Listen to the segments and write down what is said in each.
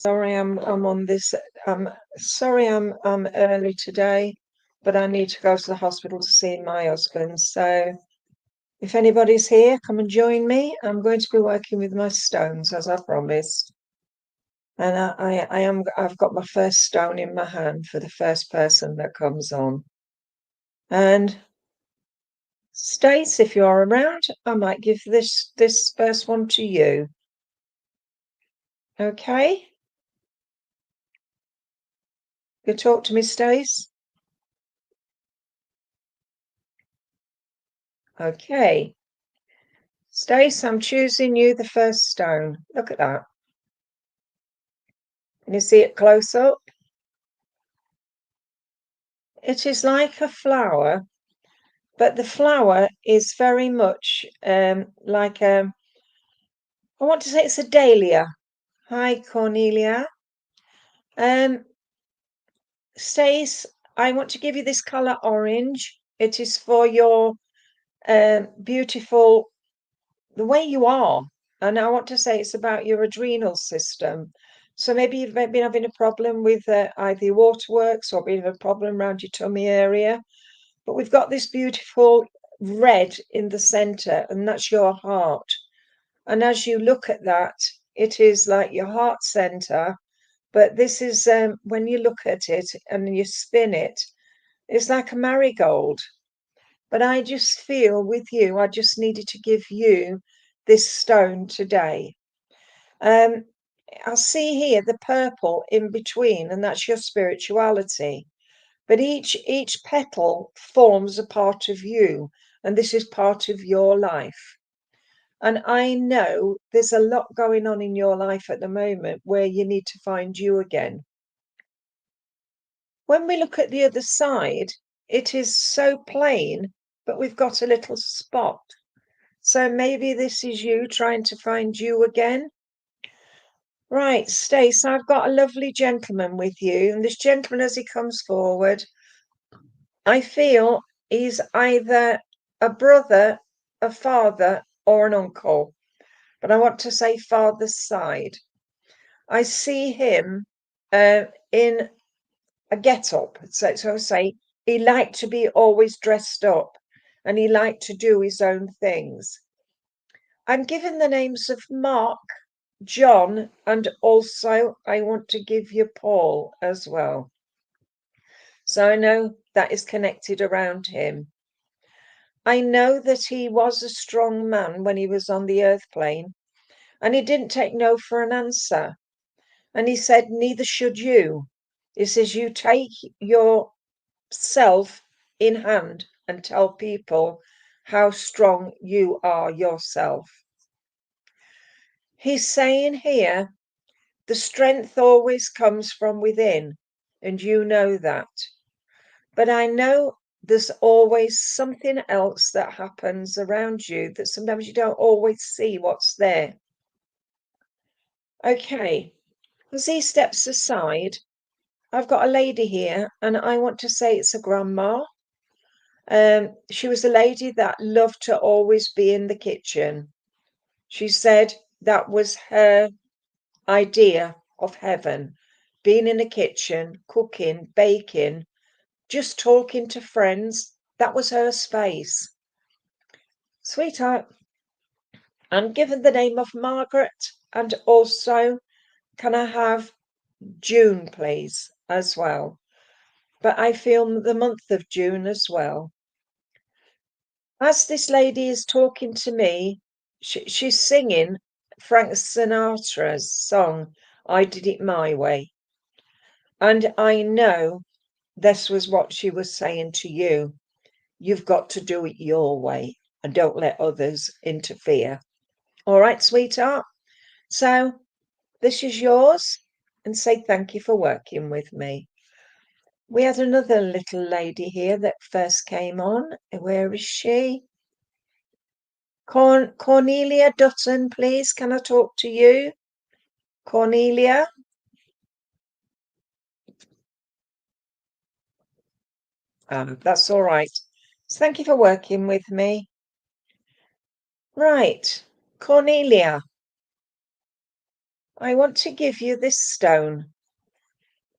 Sorry, I'm on this. Sorry, I'm early today, but I need to go to the hospital to see my husband. So if anybody's here, come and join me. I'm going to be working with my stones as I promised, and I've got my first stone in my hand for the first person that comes on. And Stace, if you are around, I might give this first one to you. Okay, you talk to me, Stace. Okay. Stace, I'm choosing you the first stone. Look at that. Can you see it close up? It is like a flower, but the flower is very much like I want to say it's a dahlia. Hi, Cornelia. Um, Stace, I want to give you this colour orange. It is for your beautiful, the way you are. And I want to say it's about your adrenal system. So maybe you've been having a problem with either your waterworks or been a problem around your tummy area. But we've got this beautiful red in the center, and that's your heart. And as you look at that, it is like your heart center. But this is when you look at it and you spin it, it's like a marigold. But I just feel with you, I just needed to give you this stone today. Um, I see here the purple in between, and that's your spirituality. But each petal forms a part of you, and this is part of your life. And I know there's a lot going on in your life at the moment where you need to find you again. When we look at the other side, it is so plain, but we've got a little spot. So maybe this is you trying to find you again. Right, Stace, I've got a lovely gentleman with you, and this gentleman, as he comes forward, I feel he's either a brother, a father, or an uncle, but I want to say father's side. I see him in a get-up, so I say he liked to be always dressed up, and he liked to do his own things. I'm given the names of Mark, John, and also I want to give you Paul as well. So I know that is connected around him. I know that he was a strong man when he was on the earth plane, and he didn't take no for an answer. And he said, neither should you. He says, you take yourself in hand and tell people how strong you are yourself. He's saying here, the strength always comes from within, and you know that. But I know there's always something else that happens around you that sometimes you don't always see what's there. Okay, as he steps aside, I've got a lady here, and I want to say it's a grandma. She was a lady that loved to always be in the kitchen. She said that was her idea of heaven, being in the kitchen, cooking, baking, just talking to friends. That was her space. Sweetheart, I'm given the name of Margaret, and also can I have June, please, as well? But I feel the month of June as well. As this lady is talking to me, she's singing Frank Sinatra's song, I Did It My Way. And I know this was what she was saying to you. You've got to do it your way and don't let others interfere. All right, sweetheart? So this is yours, and say thank you for working with me. We had another little lady here that first came on. Where is she? Cornelia Dutton, please. Can I talk to you? Cornelia? That's all right. So thank you for working with me. Right, Cornelia. I want to give you this stone.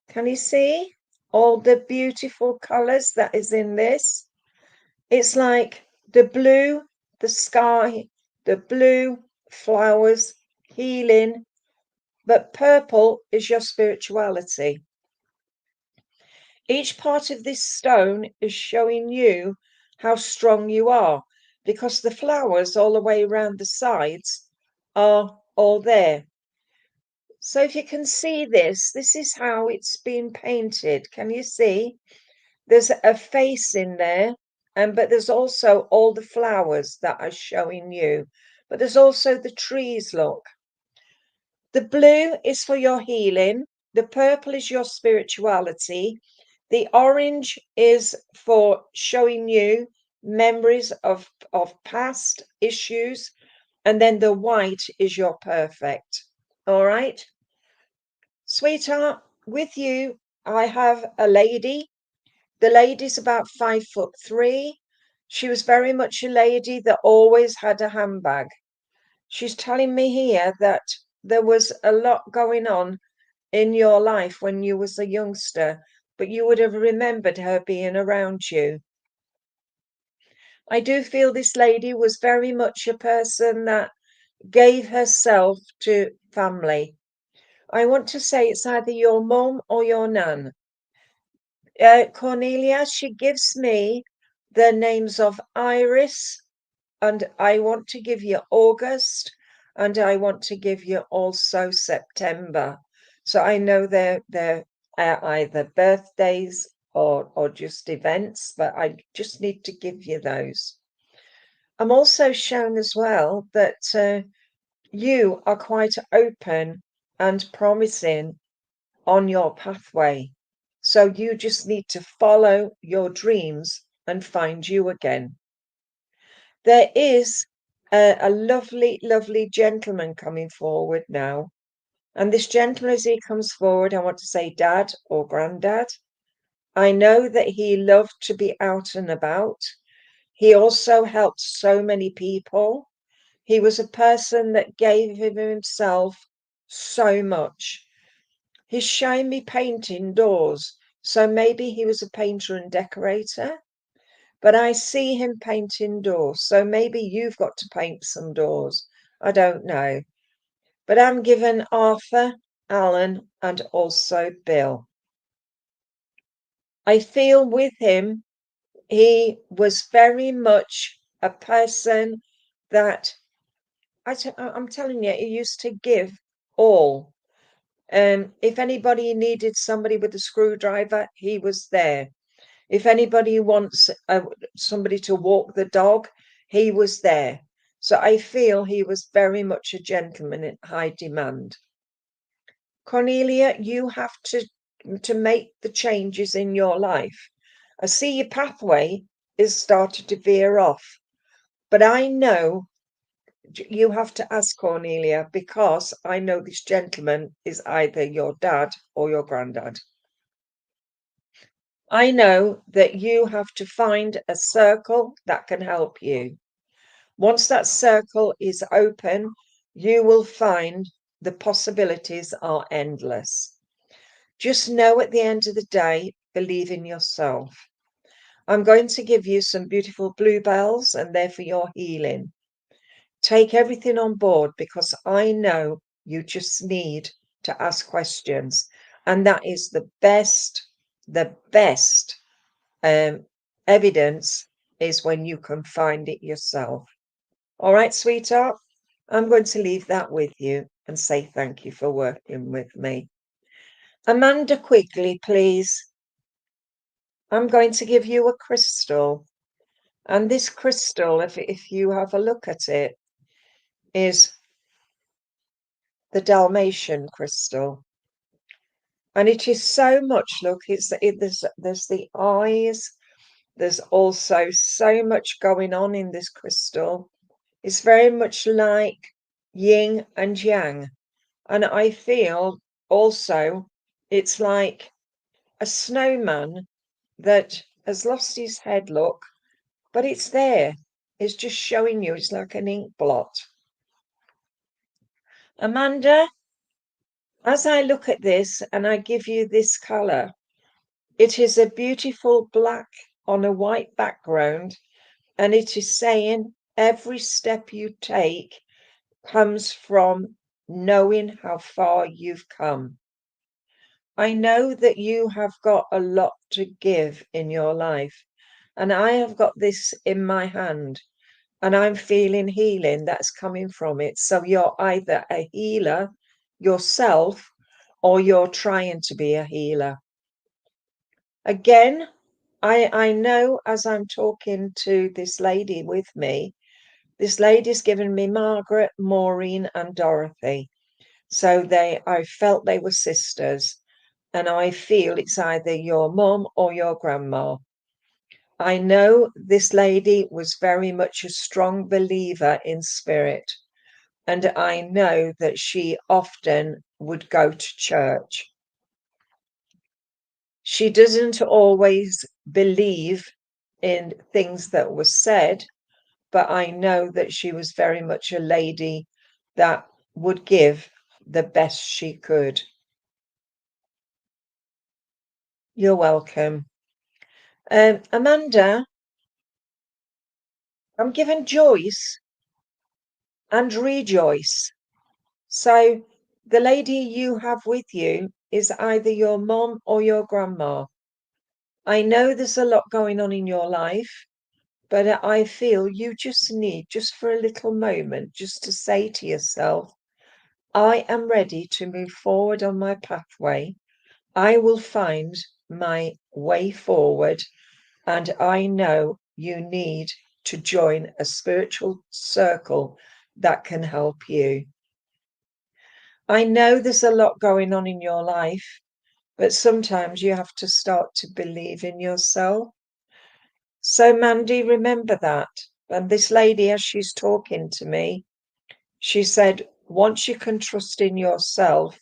Can you see all the beautiful colours that is in this? It's like the blue, the sky, the blue, flowers, healing, but purple is your spirituality. Each part of this stone is showing you how strong you are, because the flowers all the way around the sides are all there. So if you can see this, this is how it's been painted. Can you see? There's a face in there, but there's also all the flowers that are showing you. But there's also the trees, look. The blue is for your healing. The purple is your spirituality. The orange is for showing you memories of past issues. And then the white is your perfect. All right. Sweetheart, with you, I have a lady. The lady's about 5'3". She was very much a lady that always had a handbag. She's telling me here that there was a lot going on in your life when you was a youngster, but you would have remembered her being around you. I do feel this lady was very much a person that gave herself to family. I want to say it's either your mum or your nan. Cornelia, she gives me the names of Iris, and I want to give you August, and I want to give you also September. So I know they're either birthdays or just events, but I just need to give you those. I'm also shown as well that you are quite open and promising on your pathway. So you just need to follow your dreams and find you again. There is a lovely, lovely gentleman coming forward now. And this gentleman, as he comes forward, I want to say dad or granddad. I know that he loved to be out and about. He also helped so many people. He was a person that gave of himself so much. He's showing me painting doors. So maybe he was a painter and decorator, but I see him painting doors. So maybe you've got to paint some doors. I don't know. But I'm given Arthur, Alan, and also Bill. I feel with him, he was very much a person that I'm telling you, he used to give all. If anybody needed somebody with a screwdriver, he was there. If anybody wants somebody to walk the dog, he was there. So I feel he was very much a gentleman in high demand. Cornelia, you have to make the changes in your life. I see your pathway is started to veer off, but I know you have to ask Cornelia, because I know this gentleman is either your dad or your granddad. I know that you have to find a circle that can help you. Once that circle is open, you will find the possibilities are endless. Just know at the end of the day, believe in yourself. I'm going to give you some beautiful bluebells, and they're for your healing. Take everything on board, because I know you just need to ask questions. And that is the best evidence is when you can find it yourself. All right, sweetheart, I'm going to leave that with you and say thank you for working with me. Amanda, quickly, please. I'm going to give you a crystal. And this crystal, if you have a look at it, is the Dalmatian crystal. And it is so much, look, there's the eyes. There's also so much going on in this crystal. It's very much like yin and yang. And I feel also it's like a snowman that has lost his head, look, but it's there. It's just showing you, it's like an ink blot. Amanda, As I look at this and I give you this color, it is a beautiful black on a white background, and it is saying every step you take comes from knowing how far you've come. I know that you have got a lot to give in your life, and I have got this in my hand, and I'm feeling healing that's coming from it. So you're either a healer yourself or you're trying to be a healer. Again, I know as I'm talking to this lady with me, this lady's given me Margaret, Maureen, and Dorothy. So I felt they were sisters, and I feel it's either your mum or your grandma. I know this lady was very much a strong believer in spirit, and I know that she often would go to church. She doesn't always believe in things that were said, but I know that she was very much a lady that would give the best she could. You're welcome. Amanda, I'm given Joyce and Rejoice. So the lady you have with you is either your mom or your grandma. I know there's a lot going on in your life, but I feel you just need, just for a little moment, just to say to yourself, I am ready to move forward on my pathway. I will find my way forward, and I know you need to join a spiritual circle that can help you. I know there's a lot going on in your life, but sometimes you have to start to believe in yourself. So, Mandy, remember that. And this lady, as she's talking to me, she said, once you can trust in yourself,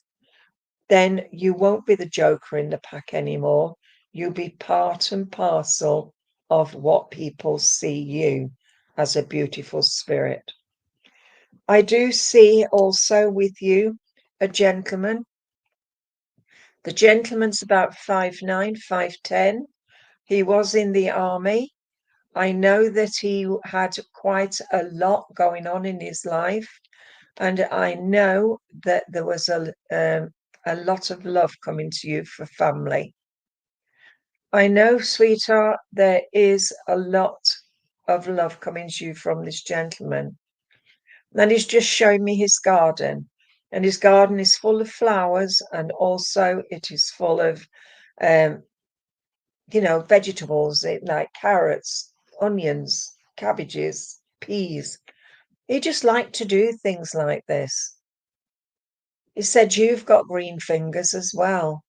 then you won't be the joker in the pack anymore. You'll be part and parcel of what people see you as a beautiful spirit. I do see also with you a gentleman. The gentleman's about 5'9", 5'10". He was in the army. I know that he had quite a lot going on in his life, and I know that there was a lot of love coming to you for family. I know, sweetheart, there is a lot of love coming to you from this gentleman. And he's just showing me his garden. And his garden is full of flowers, and also it is full of, um, vegetables like carrots, onions, cabbages, peas. He just liked to do things like this. He said, you've got green fingers as well.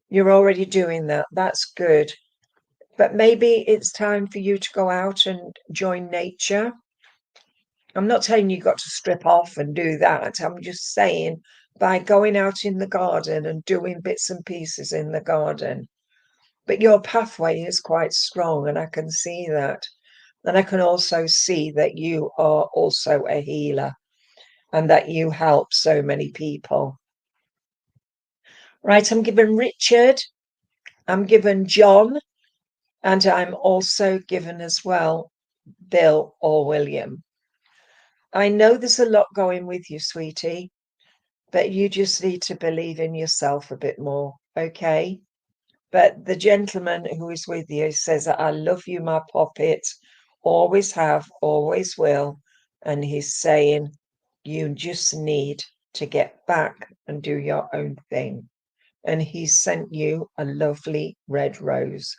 You're already doing that. That's good. But maybe it's time for you to go out and join nature. I'm not telling you got to strip off and do that. I'm just saying by going out in the garden and doing bits and pieces in the garden. But your pathway is quite strong, and I can see that. And I can also see that you are also a healer and that you help so many people. Right, I'm given Richard, I'm given John, and I'm also given as well Bill or William. I know there's a lot going with you, sweetie, but you just need to believe in yourself a bit more, okay? But the gentleman who is with you says, I love you, my poppet, always have, always will. And he's saying, you just need to get back and do your own thing. And he's sent you a lovely red rose.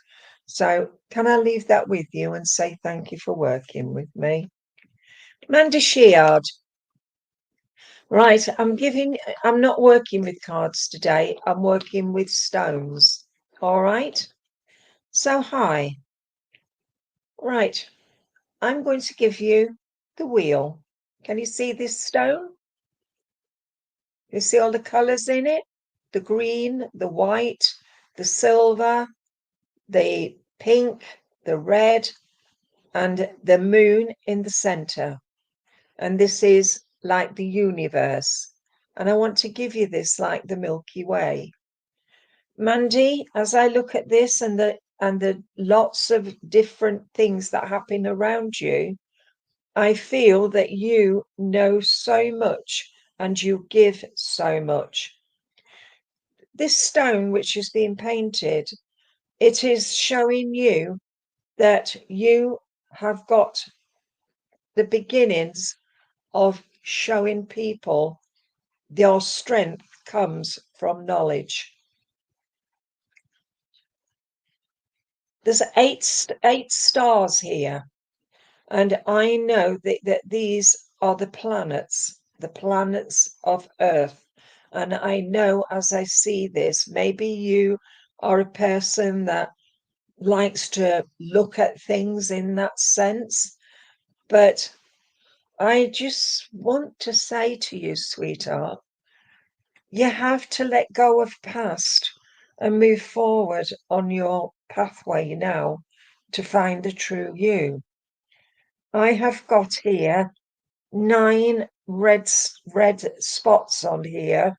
So can I leave that with you and say thank you for working with me? Amanda Sheard. Right, I'm not working with cards today. I'm working with stones. All right. So hi. Right. I'm going to give you the wheel. Can you see this stone? You see all the colors in it? The green, the white, the silver, the pink, the red, and the moon in the center. And this is like the universe. And I want to give you this like the Milky Way. Mandy, as I look at this and the lots of different things that happen around you, I feel that you know so much and you give so much. This stone, which is being painted, it is showing you that you have got the beginnings of showing people your strength comes from knowledge. There's eight stars here, and I know that these are the planets of Earth. And I know as I see this, maybe you are a person that likes to look at things in that sense, but I just want to say to you, sweetheart, you have to let go of past and move forward on your pathway now to find the true you. I have got here 9 red spots on here,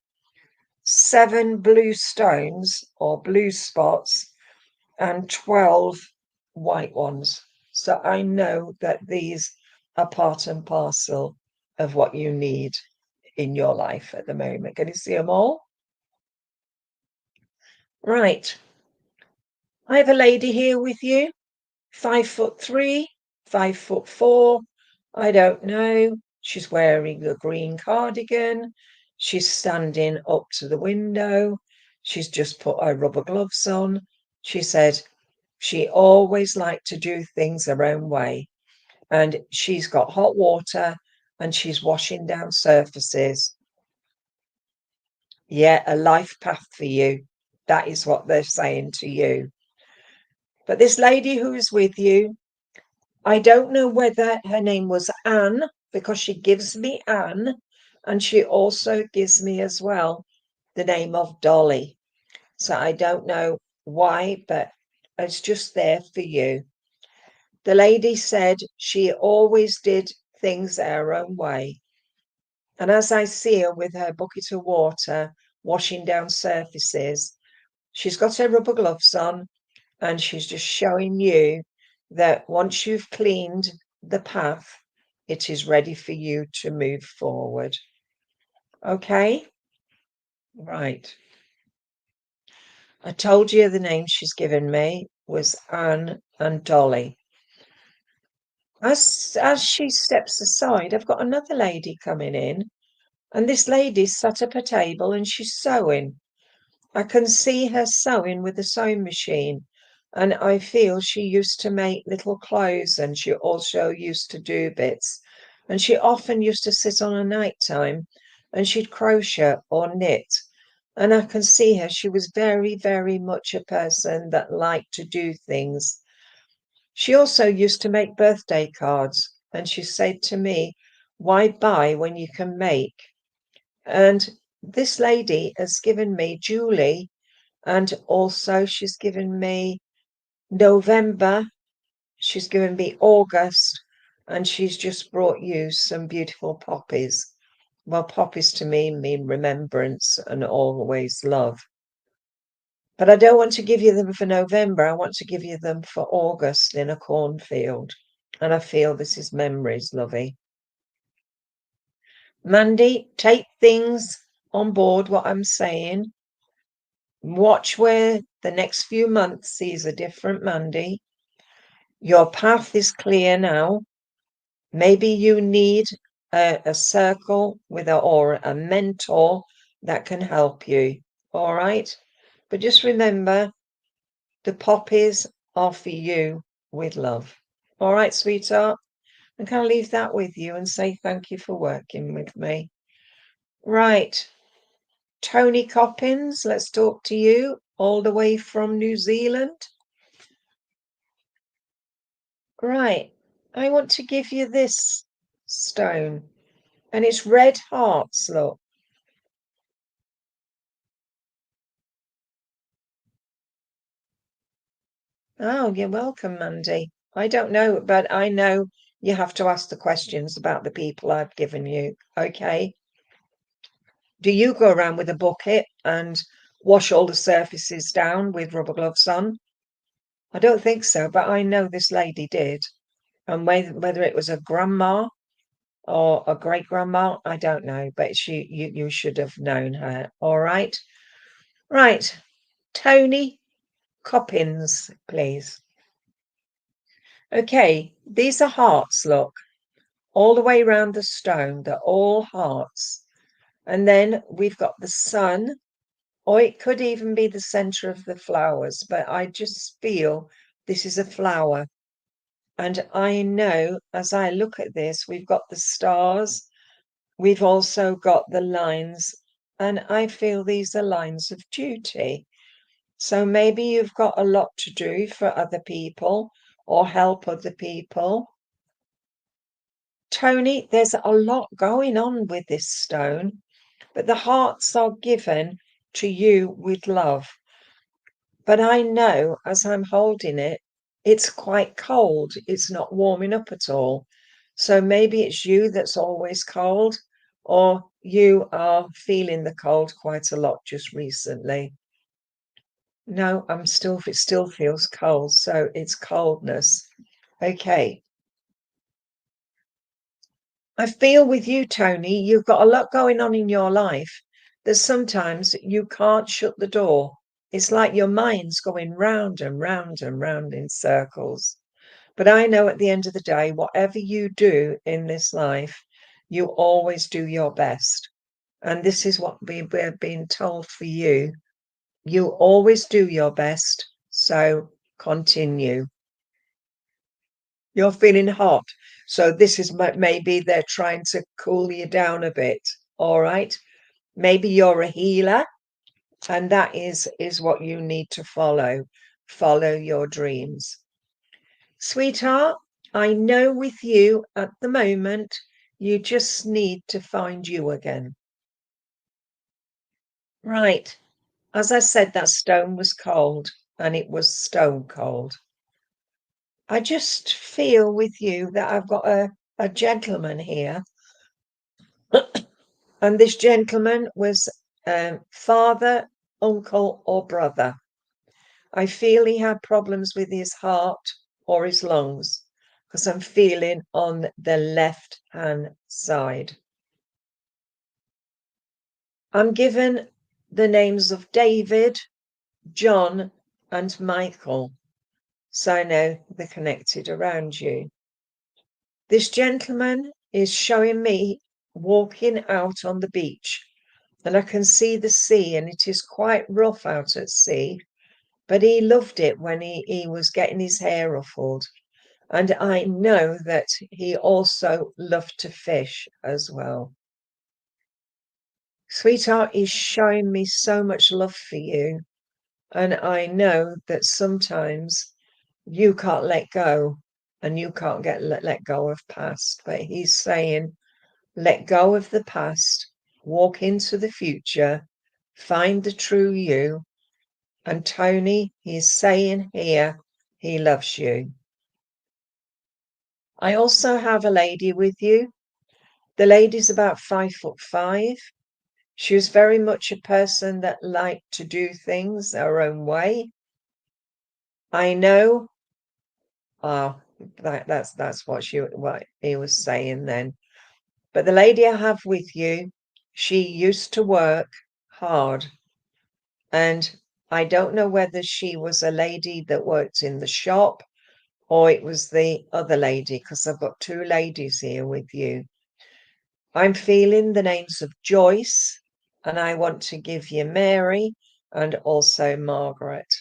7 blue stones or blue spots, and 12 white ones. So I know that these are part and parcel of what you need in your life at the moment. Can you see them all? Right. I have a lady here with you, 5'3", 5'4". I don't know. She's wearing a green cardigan. She's standing up to the window. She's just put her rubber gloves on. She said she always liked to do things her own way. And she's got hot water and she's washing down surfaces. Yeah, a life path for you. That is what they're saying to you. But this lady who is with you, I don't know whether her name was Anne, because she gives me Anne, and she also gives me as well the name of Dolly. So I don't know why, but it's just there for you. The lady said she always did things her own way. And as I see her with her bucket of water, washing down surfaces, she's got her rubber gloves on, and she's just showing you that once you've cleaned the path, it is ready for you to move forward. Okay? Right. I told you the name she's given me was Anne and Dolly. As she steps aside, I've got another lady coming in, and this lady's sat at a table and she's sewing. I can see her sewing with a sewing machine, and I feel she used to make little clothes, and she also used to do bits. And she often used to sit on a night time and she'd crochet or knit. And I can see her, she was very, very much a person that liked to do things. She also used to make birthday cards, and she said to me, why buy when you can make? And this lady has given me Julie, and also she's given me November, she's given me August, and she's just brought you some beautiful poppies. Well, poppies to me mean remembrance and always love. But I don't want to give you them for November. I want to give you them for August in a cornfield. And I feel this is memories, lovey. Mandy, take things on board what I'm saying. Watch where the next few months sees a different Mandy. Your path is clear now. Maybe you need a circle with or a mentor that can help you. All right. But just remember, the poppies are for you with love. All right, sweetheart. And can I leave that with you and say thank you for working with me? Right. Tony Coppins, let's talk to you all the way from New Zealand. Right. I want to give you this stone, and it's red hearts, look. Oh, you're welcome, Mandy. I don't know, but I know you have to ask the questions about the people I've given you. Okay. Do you go around with a bucket and wash all the surfaces down with rubber gloves on? I don't think so, but I know this lady did. And whether it was a grandma or a great grandma, I don't know, but you should have known her. All right. Right. Tony Coppins, please. Okay, these are hearts, look, all the way around the stone. They're all hearts. And then we've got the sun, or it could even be the center of the flowers, but I just feel this is a flower. And I know as I look at this, we've got the stars, we've also got the lines, and I feel these are lines of duty. So maybe you've got a lot to do for other people or help other people. Tony, there's a lot going on with this stone, but the hearts are given to you with love. But I know as I'm holding it, it's quite cold. It's not warming up at all. So maybe it's you that's always cold, or you are feeling the cold quite a lot just recently. No, it still feels cold. So it's coldness. Okay. I feel with you, Tony, you've got a lot going on in your life that sometimes you can't shut the door. It's like your mind's going round and round and round in circles. But I know at the end of the day, whatever you do in this life, you always do your best. And this is what we're being told for you. You always do your best. So continue. You're feeling hot. So this is maybe they're trying to cool you down a bit. All right. Maybe you're a healer, and that is what you need to follow. Follow your dreams. Sweetheart, I know with you at the moment, you just need to find you again. Right. As I said, that stone was cold, and it was stone cold. I just feel with you that I've got a gentleman here. And this gentleman was father, uncle, or brother. I feel he had problems with his heart or his lungs because I'm feeling on the left hand side. I'm given the names of David, John, and Michael, so I know they're connected around you. This gentleman is showing me walking out on the beach, and I can see the sea, and it is quite rough out at sea, but he loved it when he was getting his hair ruffled. And I know that he also loved to fish as well. Sweetheart, he's showing me so much love for you. And I know that sometimes you can't let go and you can't let go of past. But he's saying, let go of the past, walk into the future, find the true you. And Tony, he's saying here, he loves you. I also have a lady with you. The lady's about 5'5". She was very much a person that liked to do things her own way. I know. That's what he was saying then. But the lady I have with you, she used to work hard, and I don't know whether she was a lady that worked in the shop or it was the other lady, because I've got two ladies here with you. I'm feeling the names of Joyce, and I want to give you Mary and also Margaret.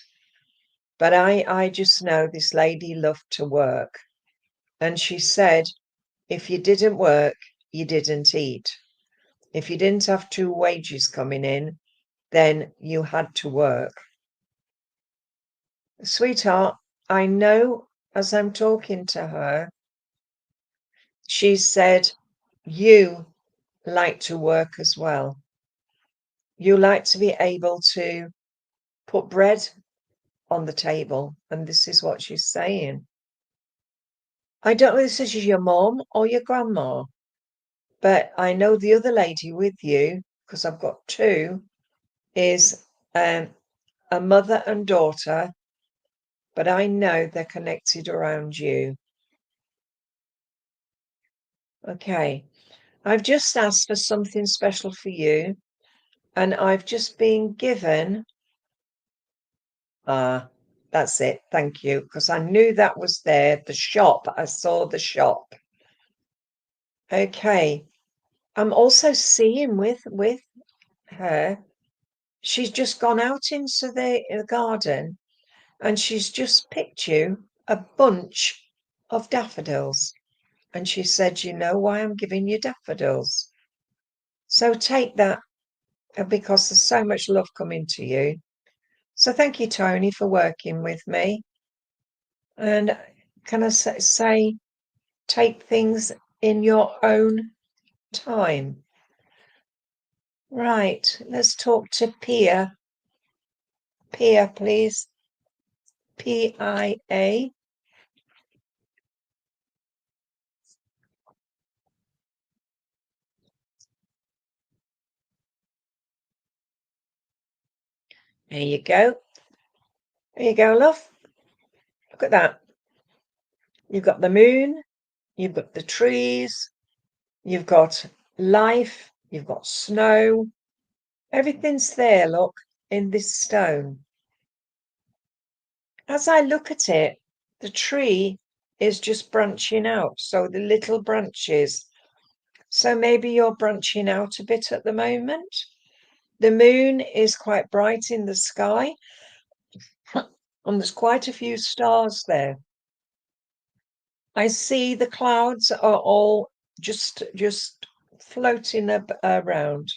But I just know this lady loved to work. And she said, if you didn't work, you didn't eat. If you didn't have two wages coming in, then you had to work. Sweetheart, I know as I'm talking to her, she said, you like to work as well. You like to be able to put bread on the table. And this is what she's saying. I don't know if this is your mom or your grandma, but I know the other lady with you, because I've got two, is a mother and daughter, but I know they're connected around you. Okay, I've just asked for something special for you, and I've just been given, that's it, thank you, because I knew that was there, the shop, I saw the shop. Okay, I'm also seeing with her, she's just gone out into the garden and she's just picked you a bunch of daffodils. And she said, you know why I'm giving you daffodils? So take that because there's so much love coming to you. So thank you, Tony, for working with me. And can I say take things in your own time? Right, let's talk to Pia. Pia, please. P-I-A. There you go. There you go, love. Look at that. You've got the moon, you've got the trees, you've got life, you've got snow. Everything's there, look, in this stone. As I look at it, the tree is just branching out. So the little branches. So maybe you're branching out a bit at the moment. The moon is quite bright in the sky. And there's quite a few stars there. I see the clouds are all just floating around.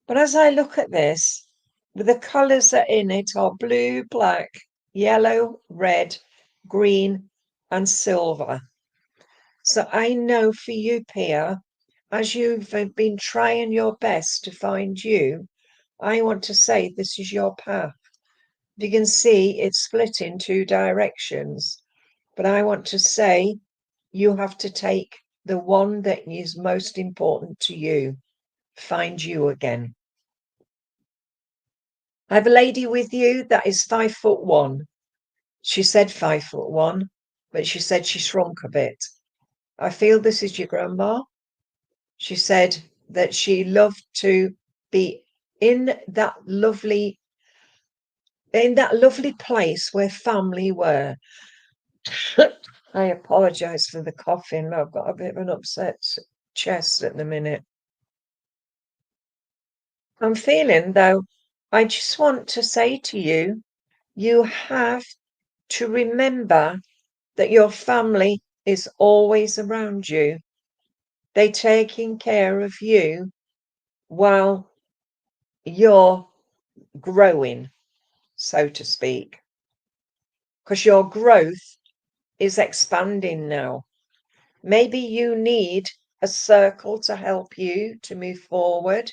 But as I look at this, the colours that are in it are blue, black, yellow, red, green, and silver. So I know for you, Pia, as you've been trying your best to find you, I want to say this is your path. You can see it's split in two directions. But I want to say you have to take the one that is most important to you. Find you again. I have a lady with you that is 5'1". She said 5'1", but she said she shrunk a bit. I feel this is your grandma. She said that she loved to be in that lovely place where family were. I apologize for the coughing. I've got a bit of an upset chest at the minute. I'm feeling, though, I just want to say to you, you have to remember that your family is always around you. They're taking care of you while you're growing, so to speak, because your growth is expanding now. Maybe you need a circle to help you to move forward.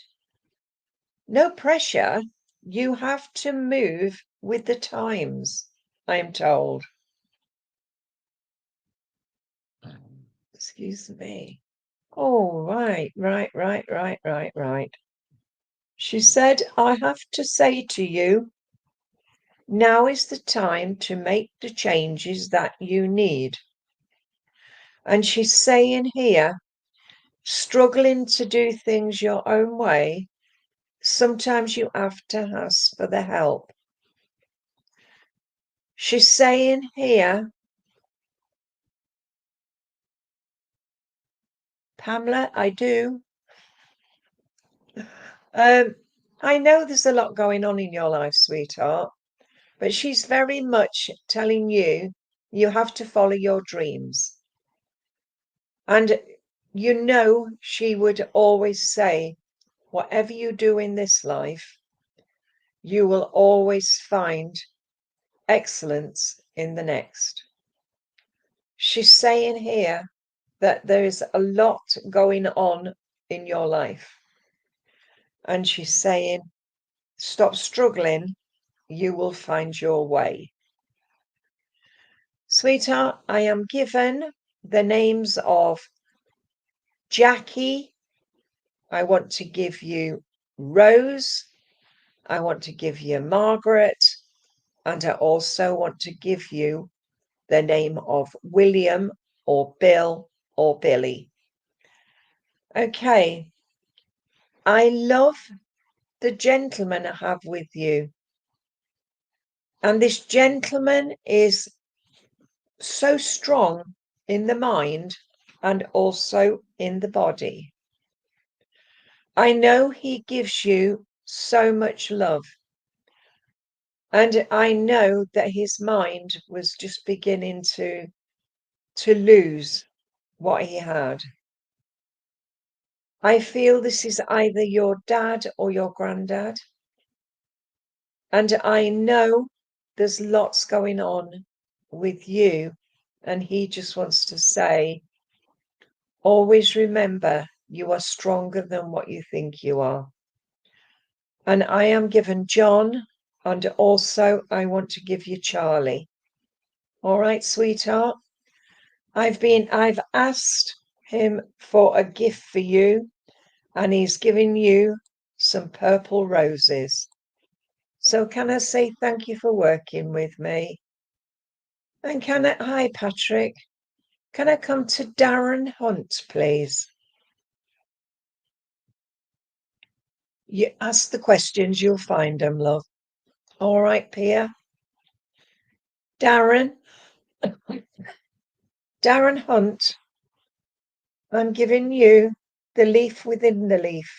No pressure. You have to move with the times, I'm told. Excuse me. Oh, right. She said, I have to say to you, now is the time to make the changes that you need. And she's saying here, struggling to do things your own way, sometimes you have to ask for the help. She's saying here, Pamela, I do. I know there's a lot going on in your life, sweetheart, but she's very much telling you, you have to follow your dreams. And you know, she would always say, whatever you do in this life, you will always find excellence in the next. She's saying here that there is a lot going on in your life. And she's saying, stop struggling, you will find your way. Sweetheart, I am given the names of Jackie, I want to give you Rose. I want to give you Margaret. And I also want to give you the name of William or Bill or Billy. Okay. I love the gentleman I have with you. And this gentleman is so strong in the mind and also in the body. I know he gives you so much love. And I know that his mind was just beginning to lose what he had. I feel this is either your dad or your granddad. And I know there's lots going on with you. And he just wants to say, always remember, you are stronger than what you think you are. And I am given John, and also I want to give you Charlie. All right, sweetheart. I've asked him for a gift for you, and he's given you some purple roses. So can I say thank you for working with me? And hi, Patrick. Can I come to Darren Hunt, please? You ask the questions, you'll find them, love. All right, Pia. Darren Hunt, I'm giving you the leaf within the leaf.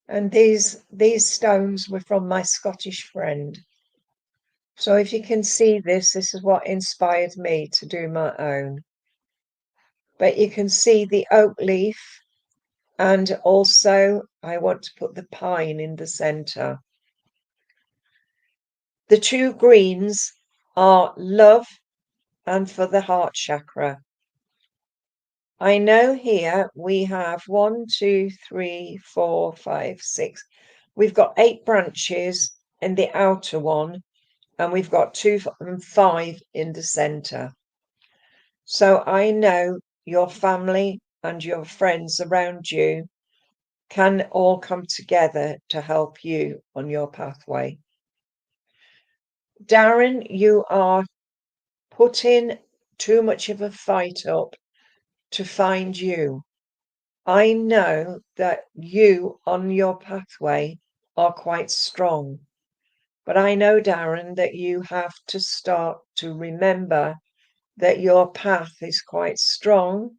And these stones were from my Scottish friend. So if you can see this is what inspired me to do my own. But you can see the oak leaf, and also I want to put the pine in the center. The two greens are love and for the heart chakra. I know here we have 1, 2, 3, 4, 5, 6. We've got 8 branches in the outer one, and we've got 2 and 5 in the center. So I know your family and your friends around you can all come together to help you on your pathway. Darren, you are putting too much of a fight up to find you. I know that you on your pathway are quite strong, but I know, Darren, that you have to start to remember that your path is quite strong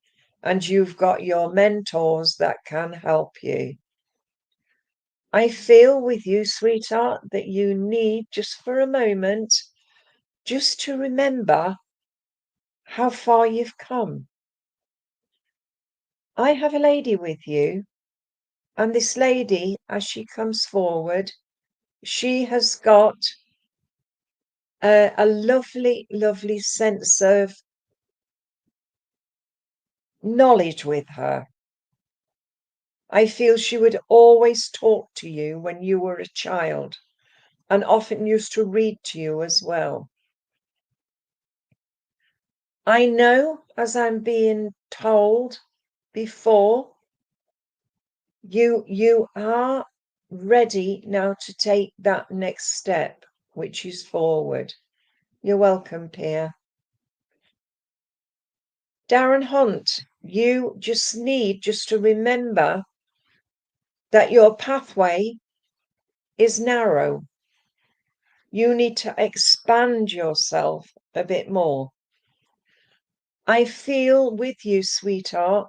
and you've got your mentors that can help you. I feel with you, sweetheart, that you need just for a moment just to remember how far you've come. I have a lady with you, and this lady, as she comes forward, she has got a lovely, lovely sense of knowledge with her. I feel she would always talk to you when you were a child, and often used to read to you as well. I know, as I'm being told before, you are ready now to take that next step, which is forward. You're welcome, Pia. Darren Hunt, you just need to remember that your pathway is narrow. You need to expand yourself a bit more. I feel with you, sweetheart.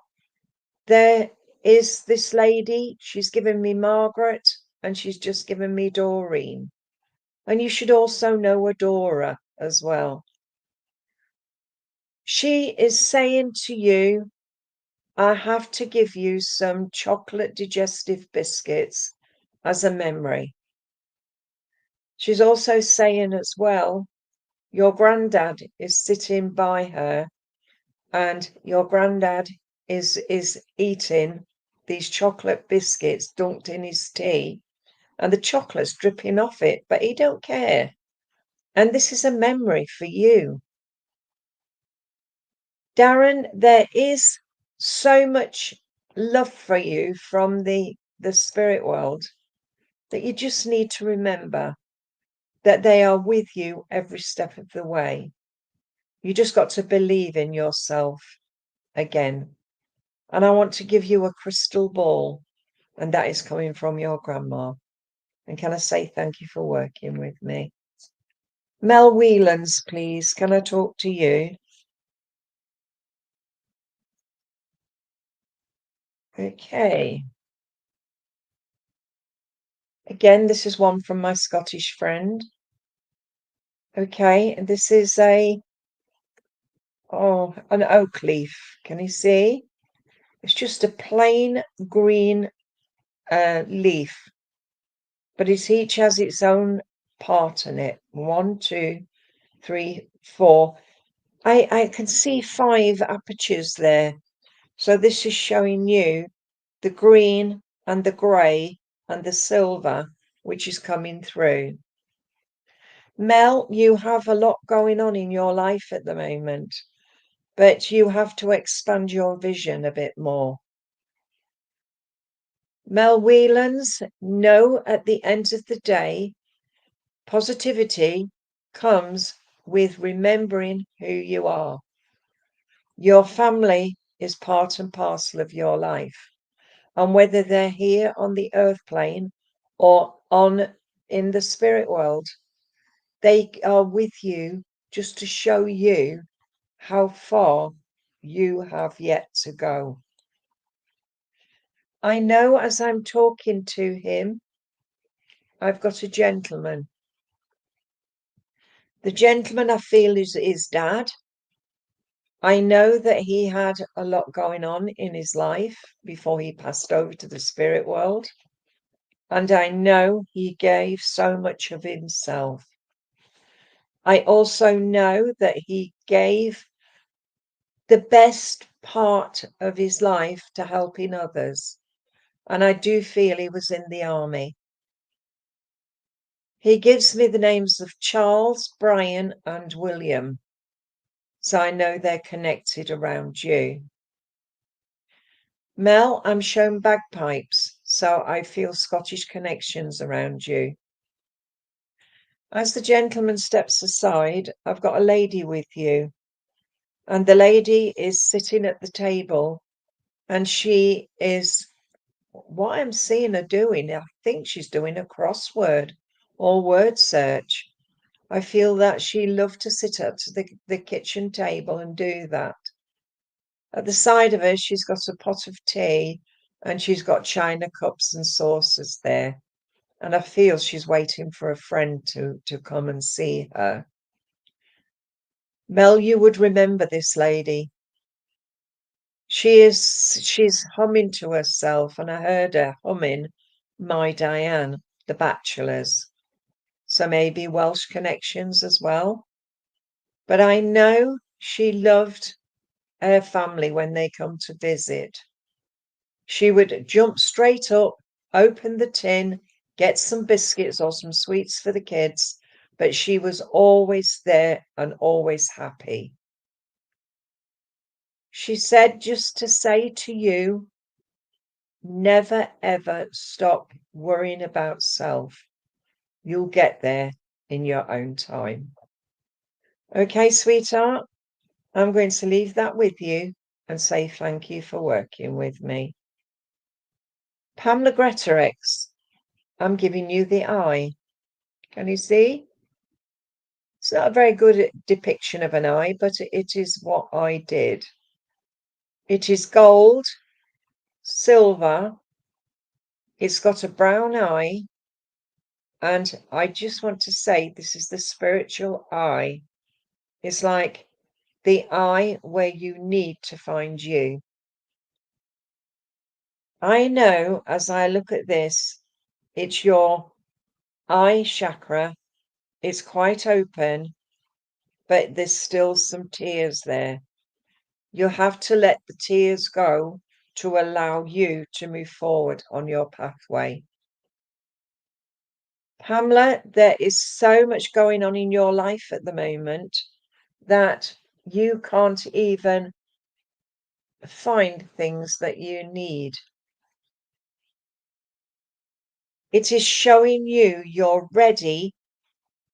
There is this lady, she's given me Margaret, and she's just given me Doreen. And you should also know Adora as well. She is saying to you, I have to give you some chocolate digestive biscuits as a memory. She's also saying as well, your granddad is sitting by her, and your granddad is eating these chocolate biscuits dunked in his tea, and the chocolate's dripping off it, but he don't care. And this is a memory for you. Darren, there is so much love for you from the spirit world that you just need to remember that they are with you every step of the way. You just got to believe in yourself again. And I want to give you a crystal ball, and that is coming from your grandma. And can I say thank you for working with me? Mel Whelans, please. Can I talk to you? Okay. Again, this is one from my Scottish friend. Okay, and this is an oak leaf. Can you see? It's just a plain green leaf, but each has its own part in it. 1, 2, 3, 4. I can see 5 apertures there. So this is showing you the green and the grey and the silver, which is coming through. Mel, you have a lot going on in your life at the moment, but you have to expand your vision a bit more. Mel Whelans, no, at the end of the day, positivity comes with remembering who you are. Your family is part and parcel of your life. And whether they're here on the earth plane or in the spirit world, they are with you just to show you how far you have yet to go. I know as I'm talking to him, I've got a gentleman. The gentleman I feel is his dad. I know that he had a lot going on in his life before he passed over to the spirit world. And I know he gave so much of himself. I also know that he gave the best part of his life to helping others. And I do feel he was in the army. He gives me the names of Charles, Brian, and William. So I know they're connected around you. Mel, I'm shown bagpipes, so I feel Scottish connections around you. As the gentleman steps aside, I've got a lady with you. And the lady is sitting at the table, and she is, what I'm seeing her doing, I think she's doing a crossword or word search. I feel that she loved to sit at the kitchen table and do that. At the side of her, she's got a pot of tea and she's got china cups and saucers there. And I feel she's waiting for a friend to come and see her. Mel, you would remember this lady. She's humming to herself, and I heard her humming My Diane, The Bachelors. So maybe Welsh connections as well. But I know she loved her family when they come to visit. She would jump straight up, open the tin, get some biscuits or some sweets for the kids, but she was always there and always happy. She said just to say to you, never ever stop worrying about self. You'll get there in your own time. Okay, sweetheart, I'm going to leave that with you and say thank you for working with me. Pamela Gretorix, I'm giving you the eye. Can you see? It's not a very good depiction of an eye, but it is what I did. It is gold, silver, it's got a brown eye, and I just want to say this is the spiritual eye. It's like the eye where you need to find you. I know as I look at this, it's your eye chakra. It's quite open, but there's still some tears there. You have to let the tears go to allow you to move forward on your pathway. Pamela, there is so much going on in your life at the moment that you can't even find things that you need. It is showing you you're ready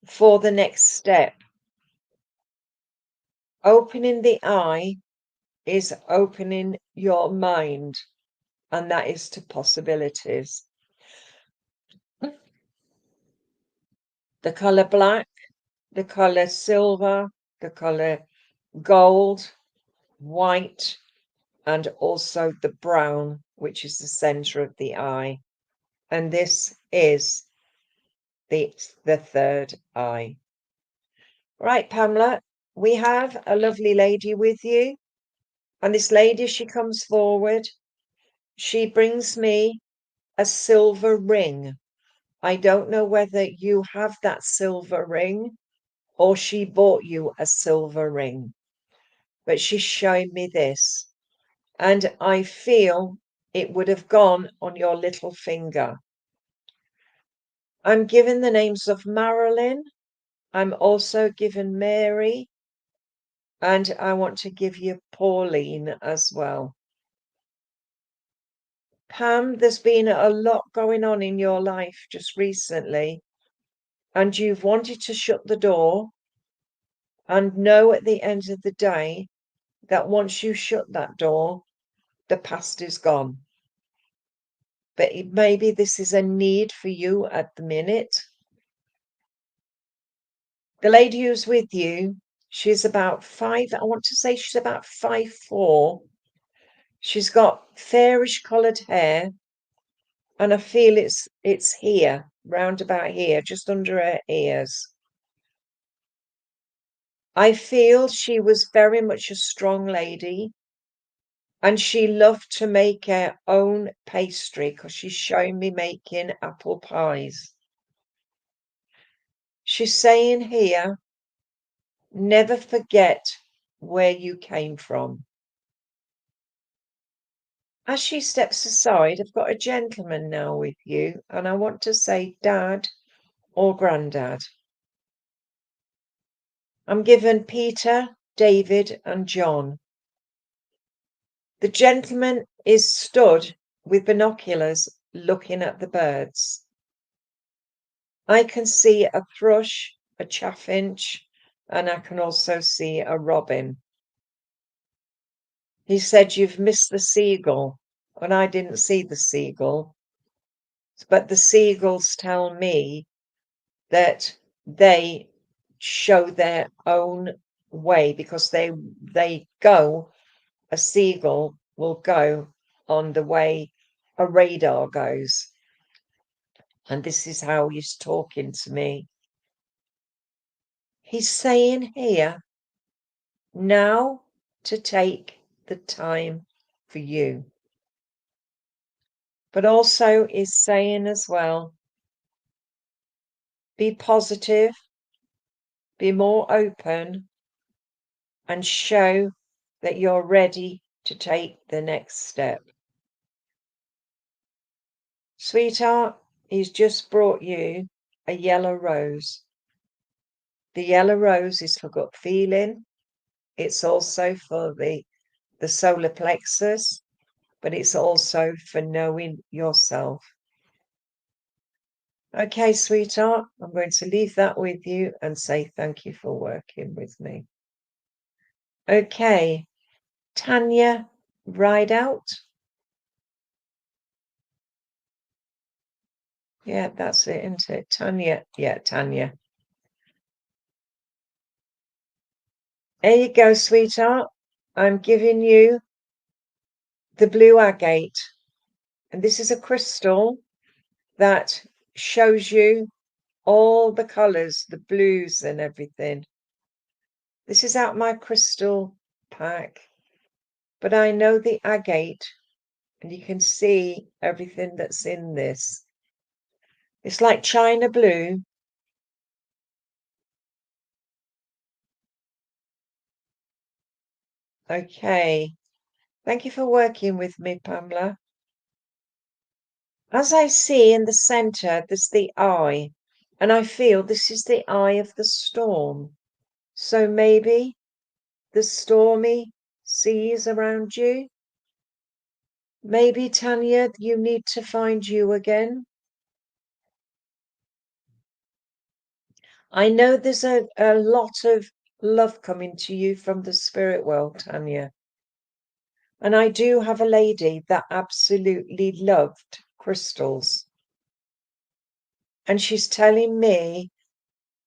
for the next step. Opening the eye is opening your mind, and that is to possibilities. The color black, the color silver, the color gold, white, and also the brown, which is the center of the eye. And this is the third eye. Right, Pamela, we have a lovely lady with you. And this lady, she comes forward. She brings me a silver ring. I don't know whether you have that silver ring or she bought you a silver ring, but she's showing me this. And I feel it would have gone on your little finger. I'm given the names of Marilyn. I'm also given Mary. And I want to give you Pauline as well. Pam, there's been a lot going on in your life just recently, and you've wanted to shut the door and know at the end of the day that once you shut that door, the past is gone. But maybe this is a need for you at the minute. The lady who's with you, she's about I want to say she's about 5'4". She's got fairish coloured hair, and I feel it's here, round about here, just under her ears. I feel she was very much a strong lady, and she loved to make her own pastry because she's showing me making apple pies. She's saying here, never forget where you came from. As she steps aside, I've got a gentleman now with you, and I want to say Dad or Grandad. I'm given Peter, David, and John. The gentleman is stood with binoculars looking at the birds. I can see a thrush, a chaffinch, and I can also see a robin. He said, "You've missed the seagull," and I didn't see the seagull. But the seagulls tell me that they show their own way because they go, a seagull will go on the way a radar goes. And this is how he's talking to me. He's saying here, now to take the time for you. But also is saying as well, be positive, be more open, and show that you're ready to take the next step. Sweetheart, he's just brought you a yellow rose. The yellow rose is for gut feeling. It's also for the solar plexus, but it's also for knowing yourself. Okay, sweetheart, I'm going to leave that with you and say thank you for working with me. Okay, Tanya, ride out. Yeah, that's it, isn't it? Tanya. Yeah, Tanya. There you go, sweetheart. I'm giving you the blue agate. And this is a crystal that shows you all the colours, the blues and everything. This is out my crystal pack. But I know the agate, and you can see everything that's in this. It's like China blue. Okay. Thank you for working with me, Pamela. As I see in the center, there's the eye, and I feel this is the eye of the storm. So maybe the stormy seas around you. Maybe, Tanya, you need to find you again. I know there's a lot of love coming to you from the spirit world, Tanya. And I do have a lady that absolutely loved crystals. And she's telling me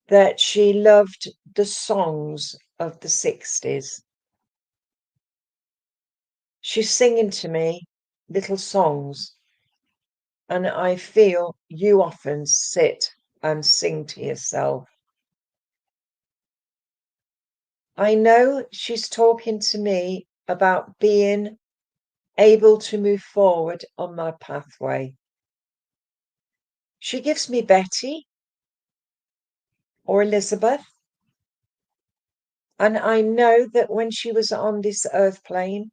that she loved the songs of the 60s. She's singing to me little songs, and I feel you often sit and sing to yourself. I know she's talking to me about being able to move forward on my pathway. She gives me Betty or Elizabeth. And I know that when she was on this earth plane,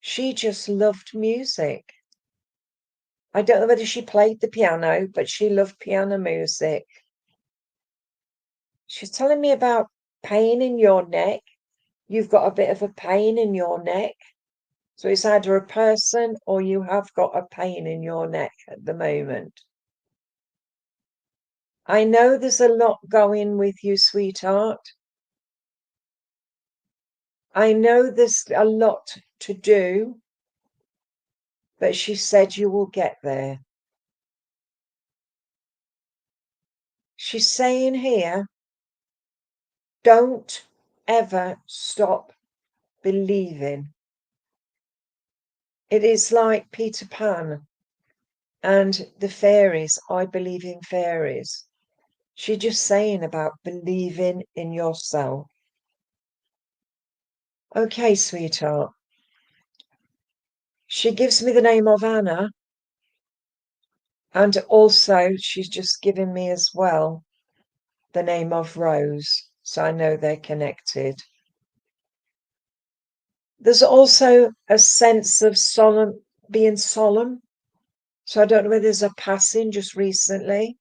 she just loved music. I don't know whether she played the piano, but she loved piano music. She's telling me about pain in your neck. You've got a bit of a pain in your neck. So it's either a person or you have got a pain in your neck at the moment. I know there's a lot going with you, sweetheart. I know there's a lot to do, but she said you will get there. She's saying here, don't ever stop believing. It is like Peter Pan and the fairies. I believe in fairies. She's just saying about believing in yourself. Okay, sweetheart. She gives me the name of Anna. And also she's just given me as well the name of Rose. So I know they're connected. There's also a sense of solemn, being solemn. So I don't know whether there's a passing just recently.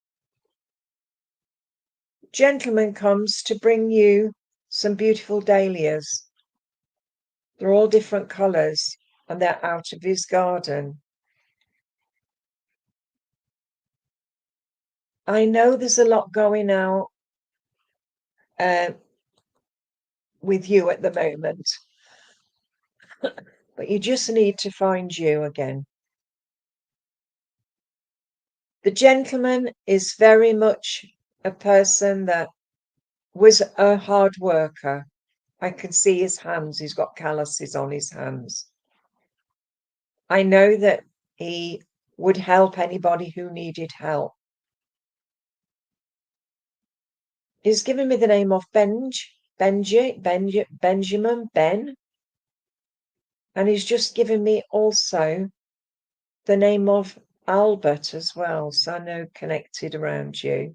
Gentleman comes to bring you some beautiful dahlias. They're all different colours and they're out of his garden. I know there's a lot going out with you at the moment, but you just need to find you again. The gentleman is very much a person that was a hard worker. I can see his hands. He's got calluses on his hands. I know that he would help anybody who needed help. He's given me the name of Benjamin, Ben, and he's just given me also the name of Albert as well, so I know connected around you.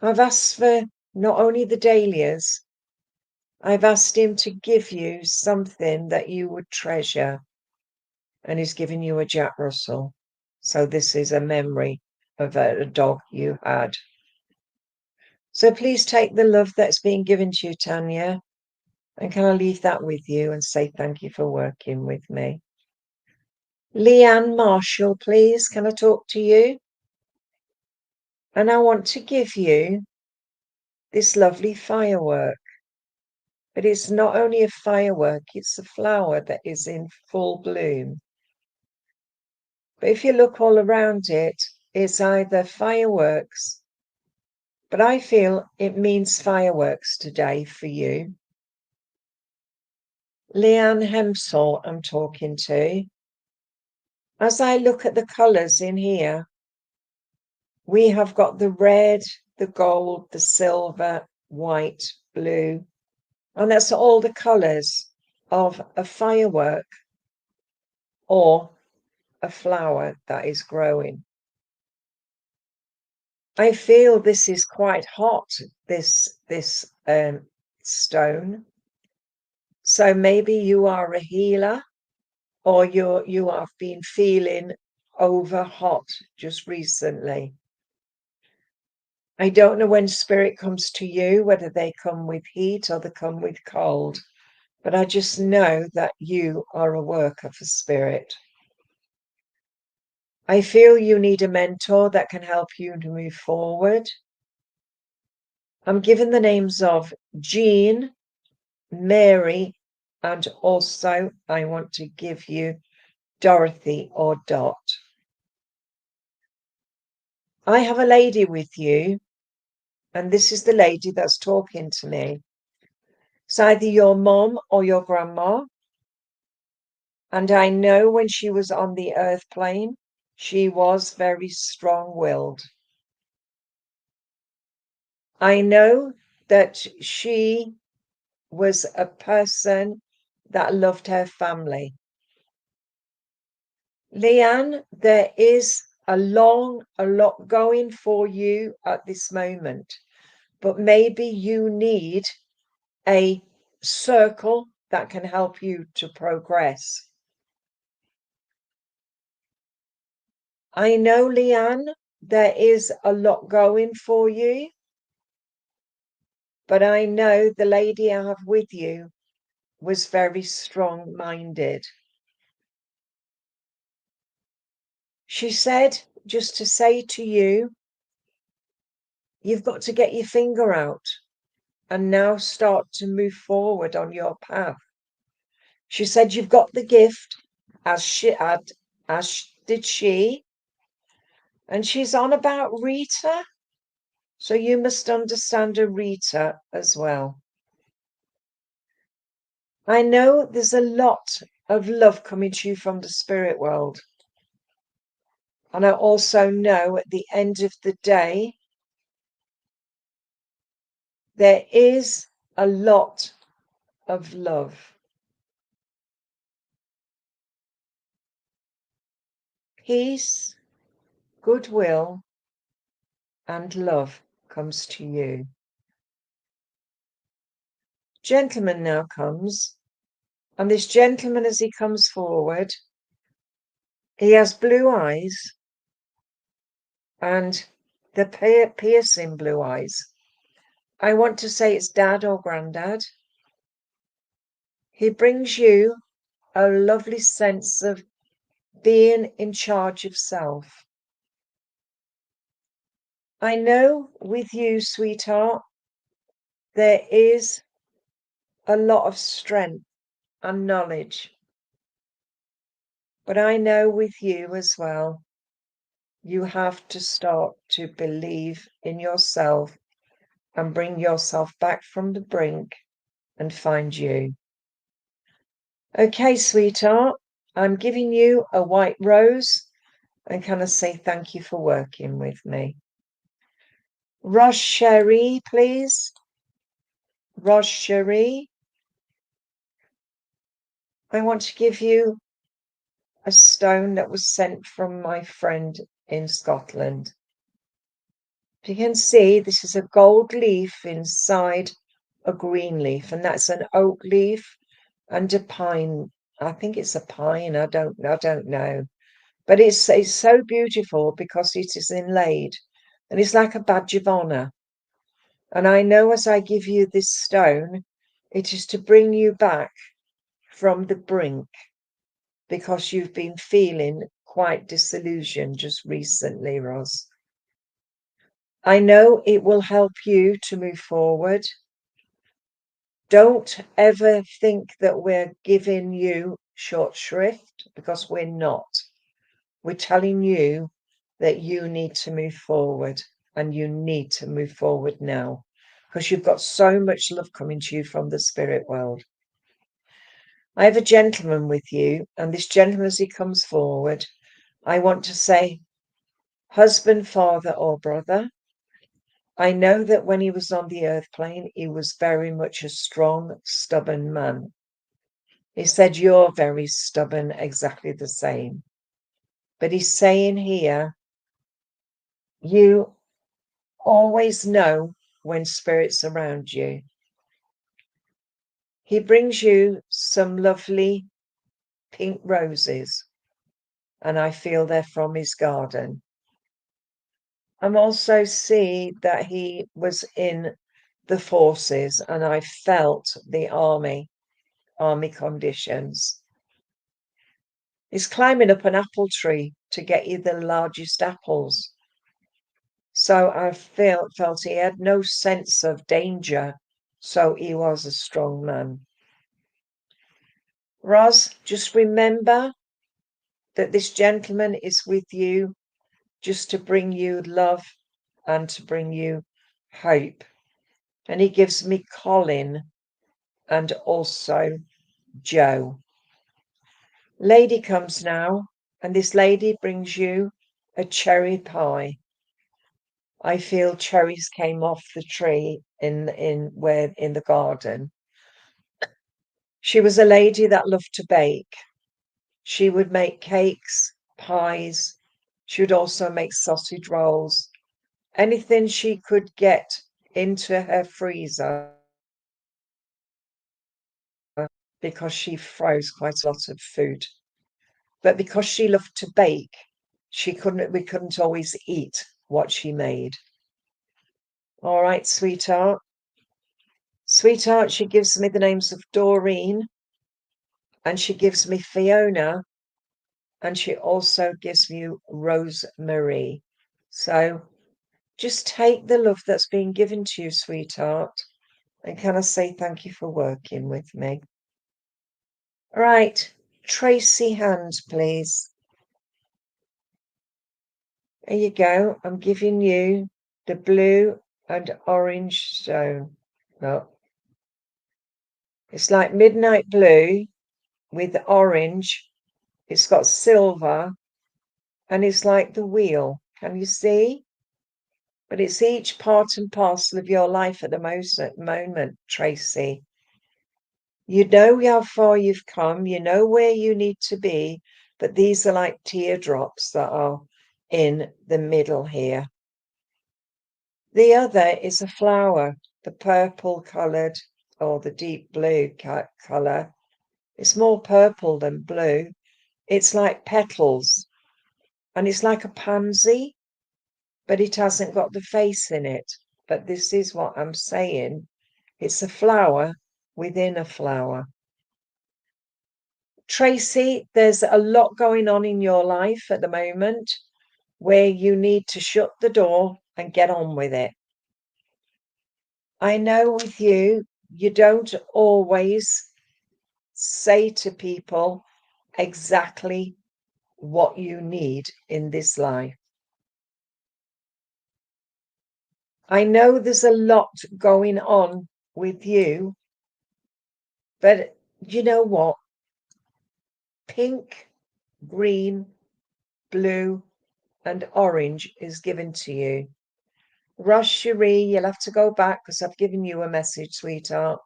I've asked for not only the dahlias, I've asked him to give you something that you would treasure, and he's given you a Jack Russell. So this is a memory of a dog you had. So please take the love that's being given to you, Tanya, and can I leave that with you and say thank you for working with me? Leanne Marshall, please, can I talk to you? And I want to give you this lovely firework. But it's not only a firework, it's a flower that is in full bloom. But if you look all around it, it's either fireworks, but I feel it means fireworks today for you. Leanne Hemsall, I'm talking to. As I look at the colours in here, we have got the red, the gold, the silver, white, blue, and that's all the colours of a firework or a flower that is growing. I feel this is quite hot, this stone. So maybe you are a healer, or you have been feeling over hot just recently. I don't know when spirit comes to you, whether they come with heat or they come with cold. but I just know that you are a worker for spirit. I feel you need a mentor that can help you to move forward. I'm given the names of Jean, Mary, and also I want to give you Dorothy or Dot. I have a lady with you, and this is the lady that's talking to me. It's either your mom or your grandma. And I know when she was on the earth plane, she was very strong-willed. I know that she was a person that loved her family. Leanne, there is a lot going for you at this moment, but maybe you need a circle that can help you to progress. I know, Leanne, there is a lot going for you, but I know the lady I have with you was very strong-minded. She said just to say to you, you've got to get your finger out and now start to move forward on your path. She said you've got the gift, as did she, and she's on about Rita, so you must understand a Rita as well. I know there's a lot of love coming to you from the spirit world. And I also know at the end of the day, there is a lot of love. Peace, goodwill, and love comes to you. Gentleman now comes, and this gentleman, as he comes forward, he has blue eyes, and the piercing blue eyes. I want to say it's dad or granddad. He brings you a lovely sense of being in charge of self. I know with you, sweetheart, there is a lot of strength and knowledge. But I know with you as well, you have to start to believe in yourself and bring yourself back from the brink and find you. Okay, sweetheart, I'm giving you a white rose and can I say thank you for working with me. Rosh Cherie, please. Rosh Cherie. I want to give you a stone that was sent from my friend in Scotland. You can see this is a gold leaf inside a green leaf, and that's an oak leaf and a pine. I think it's a pine. I don't know, but it's so beautiful because it is inlaid, and it's like a badge of honor. And I know as I give you this stone, it is to bring you back from the brink because you've been feeling quite disillusioned just recently, Roz. I know it will help you to move forward. Don't ever think that we're giving you short shrift because we're not. We're telling you that you need to move forward and you need to move forward now because you've got so much love coming to you from the spirit world. I have a gentleman with you, and this gentleman, as he comes forward, I want to say husband, father, or brother. I know that when he was on the earth plane, he was very much a strong, stubborn man. He said, you're very stubborn, exactly the same. But he's saying here, you always know when spirit's around you. He brings you some lovely pink roses, and I feel they're from his garden. I'm also see that he was in the forces, and I felt the army. army conditions. He's climbing up an apple tree to get you the largest apples. So I felt he had no sense of danger. So he was a strong man. Roz, just remember that this gentleman is with you just to bring you love and to bring you hope. And he gives me Colin and also Joe. Lady comes now, and this lady brings you a cherry pie. I feel cherries came off the tree in the garden. She was a lady that loved to bake. She would make cakes, pies. She would also make sausage rolls. Anything she could get into her freezer, because she froze quite a lot of food. But because she loved to bake, we couldn't always eat what she made. All right, sweetheart. Sweetheart, she gives me the names of Doreen, and she gives me Fiona, and she also gives you Rosemary. So just take the love that's been given to you, sweetheart, and can I say thank you for working with me? All right, Tracy hand, please. There you go. I'm giving you the blue and orange stone. Look. It's like midnight blue with orange. It's got silver and it's like the wheel. Can you see? But it's each part and parcel of your life at the moment, Tracy. You know how far you've come. You know where you need to be. But these are like teardrops that are in the middle here. The other is a flower, the purple coloured or the deep blue colour. It's more purple than blue. It's like petals and it's like a pansy, but it hasn't got the face in it. But this is what I'm saying. It's a flower within a flower. Tracy, there's a lot going on in your life at the moment where you need to shut the door and get on with it. I know with you, you don't always say to people exactly what you need in this life. I know there's a lot going on with you, but you know what? Pink, green, blue, and orange is given to you. Ross Cherie, you'll have to go back because I've given you a message, sweetheart.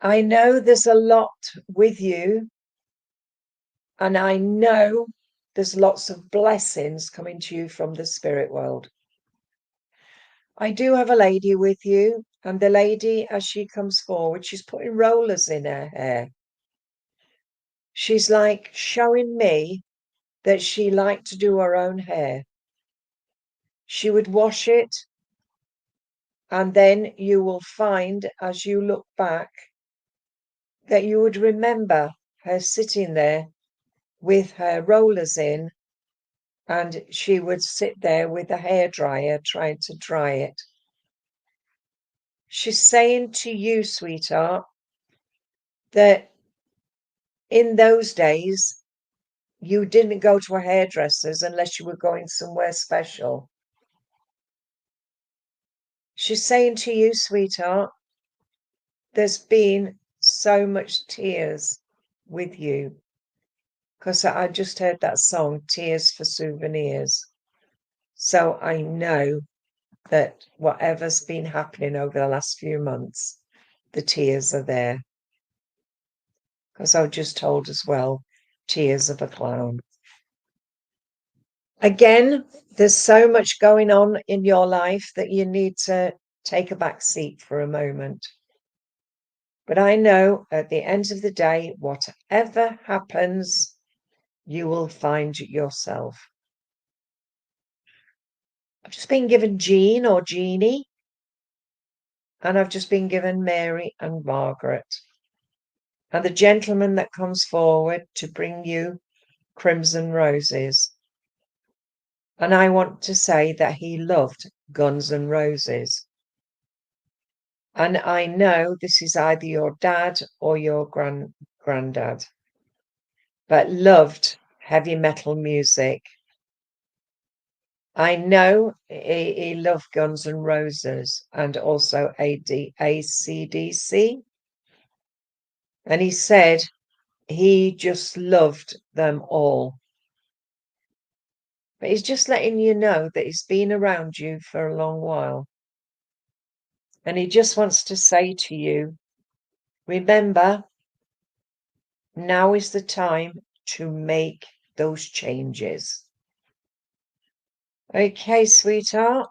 I know there's a lot with you, and I know there's lots of blessings coming to you from the spirit world. I do have a lady with you, and the lady, as she comes forward, she's putting rollers in her hair. She's like showing me that she liked to do her own hair. She would wash it, and then you will find, as you look back, that you would remember her sitting there with her rollers in, and she would sit there with a hairdryer trying to dry it. She's saying to you, sweetheart, that in those days, you didn't go to a hairdresser's unless you were going somewhere special. She's saying to you, sweetheart, there's been so much tears with you. Because I just heard that song, Tears for Souvenirs. So I know that whatever's been happening over the last few months, the tears are there. Because I was just told as well, tears of a clown. Again, there's so much going on in your life that you need to take a back seat for a moment. But I know at the end of the day, whatever happens, you will find yourself. I've just been given Jean or Jeannie. And I've just been given Mary and Margaret. And the gentleman that comes forward to bring you crimson roses. And I want to say that he loved Guns N' Roses. And I know this is either your dad or your granddad, but loved heavy metal music. I know he loved Guns N' Roses and also AC/DC. And he said he just loved them all. But he's just letting you know that he's been around you for a long while. And he just wants to say to you, remember, now is the time to make those changes. Okay, sweetheart,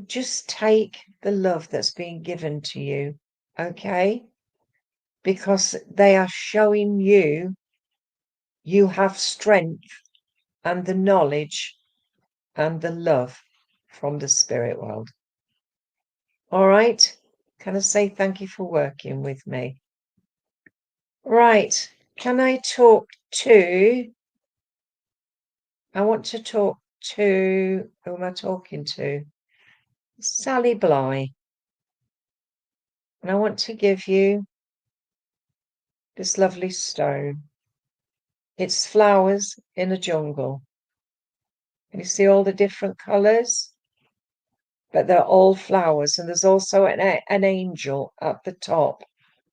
just take the love that's been given to you, okay? Because they are showing you have strength and the knowledge and the love from the spirit world. All right? Can I say thank you for working with me? Right. Can I talk to... I want to talk to... Who am I talking to? Sally Bly. And I want to give you this lovely stone. It's flowers in a jungle. Can you see all the different colours? But they're all flowers. And there's also an angel at the top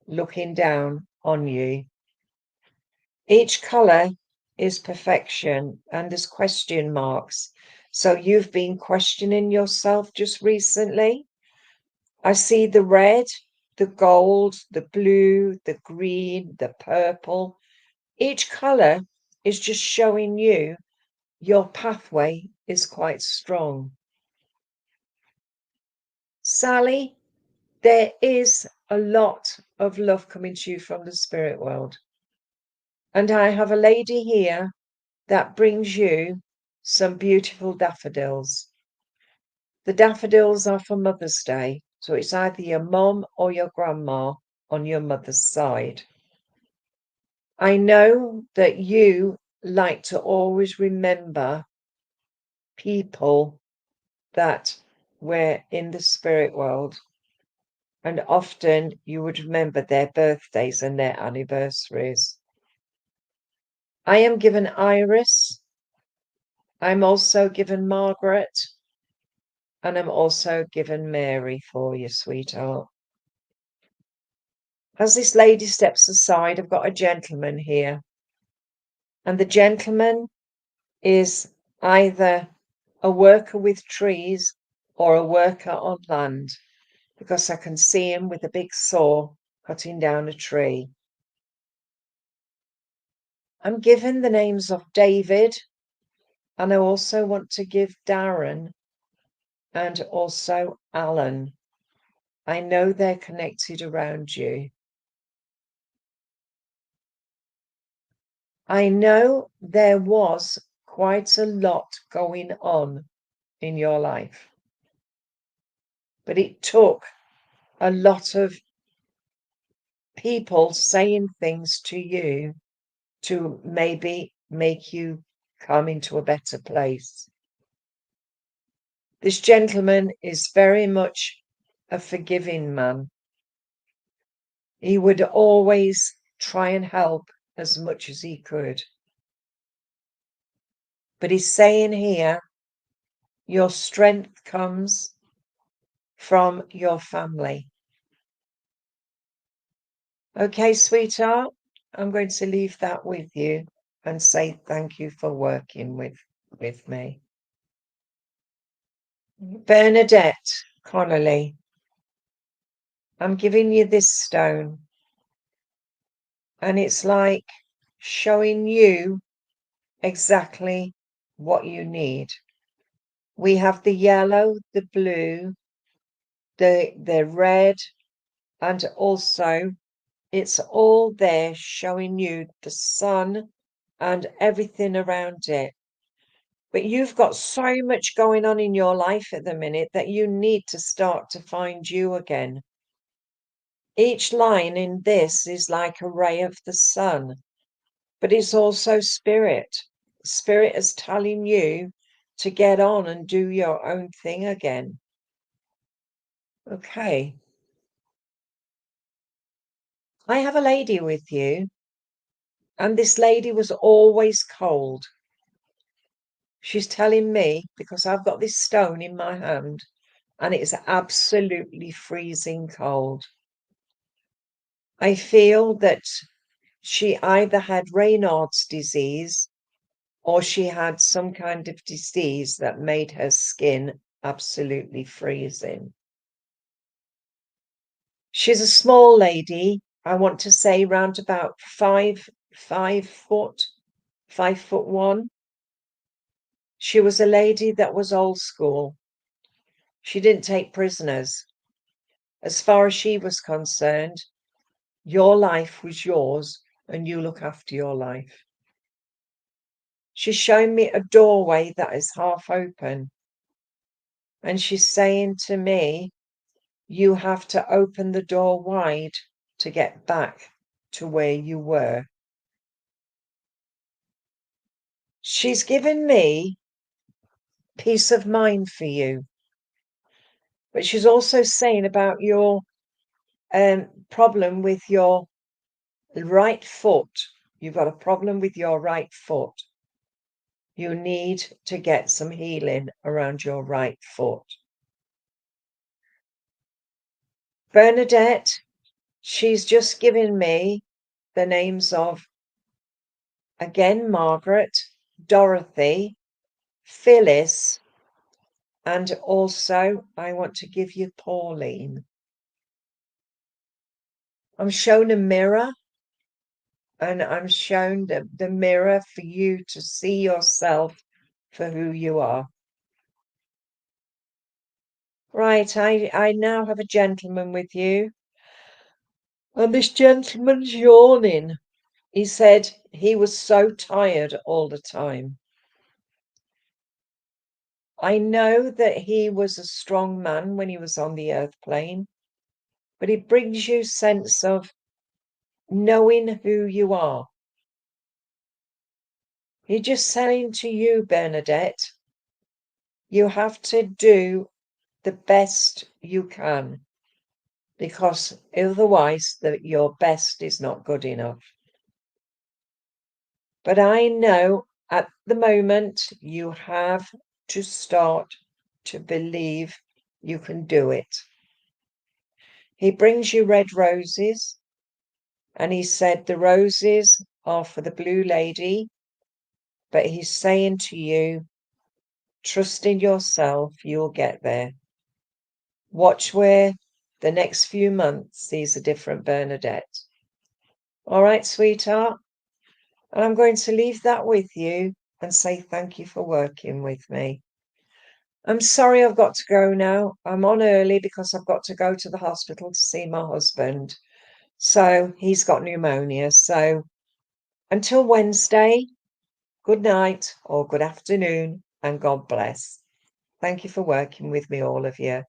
looking down on you. Each colour is perfection and there's question marks. So you've been questioning yourself just recently. I see the red, the gold, the blue, the green, the purple. Each colour is just showing you your pathway is quite strong. Sally, there is a lot of love coming to you from the spirit world. And I have a lady here that brings you some beautiful daffodils. The daffodils are for Mother's Day. So it's either your mum or your grandma on your mother's side. I know that you like to always remember people that were in the spirit world. And often you would remember their birthdays and their anniversaries. I am given Iris. I'm also given Margaret. And I'm also given Mary for you, sweetheart. As this lady steps aside, I've got a gentleman here. And the gentleman is either a worker with trees or a worker on land, because I can see him with a big saw cutting down a tree. I'm given the names of David, and I also want to give Darren and also Alan. I know they're connected around you. I know there was quite a lot going on in your life, but it took a lot of people saying things to you to maybe make you come into a better place. This gentleman is very much a forgiving man. He would always try and help as much as he could. But he's saying here, your strength comes from your family. Okay, sweetheart, I'm going to leave that with you and say thank you for working with me. Bernadette Connolly, I'm giving you this stone. And it's like showing you exactly what you need. We have the yellow, the blue, the red, and also it's all there showing you the sun and everything around it. But you've got so much going on in your life at the minute that you need to start to find you again. Each line in this is like a ray of the sun, but it's also spirit. Spirit is telling you to get on and do your own thing again. Okay. I have a lady with you, and this lady was always cold. She's telling me, because I've got this stone in my hand, and it's absolutely freezing cold. I feel that she either had Raynaud's disease or she had some kind of disease that made her skin absolutely freezing. She's a small lady. I want to say round about 5'1". She was a lady that was old school. She didn't take prisoners. As far as she was concerned, your life was yours and you look after your life. She's shown me a doorway that is half open. And she's saying to me, you have to open the door wide to get back to where you were. She's given me peace of mind for you. But she's also saying about your problem with your right foot. You've got a problem with your right foot. You need to get some healing around your right foot. Bernadette, she's just given me the names of, again, Margaret, Dorothy, Phyllis, and also I want to give you Pauline. I'm shown a mirror, and I'm shown the mirror for you to see yourself for who you are. Right, I now have a gentleman with you, and this gentleman's yawning. He said he was so tired all the time. I know that he was a strong man when he was on the earth plane, but it brings you sense of knowing who you are. He's just saying to you, Bernadette, you have to do the best you can, because otherwise your best is not good enough. But I know at the moment you have to start to believe you can do it. He brings you red roses, and he said the roses are for the blue lady, but he's saying to you, trust in yourself, you'll get there. Watch where the next few months sees a different Bernadette. All right, sweetheart? And I'm going to leave that with you and say thank you for working with me. I'm sorry I've got to go now. I'm on early because I've got to go to the hospital to see my husband. So he's got pneumonia. So until Wednesday, good night or good afternoon and God bless. Thank you for working with me, all of you.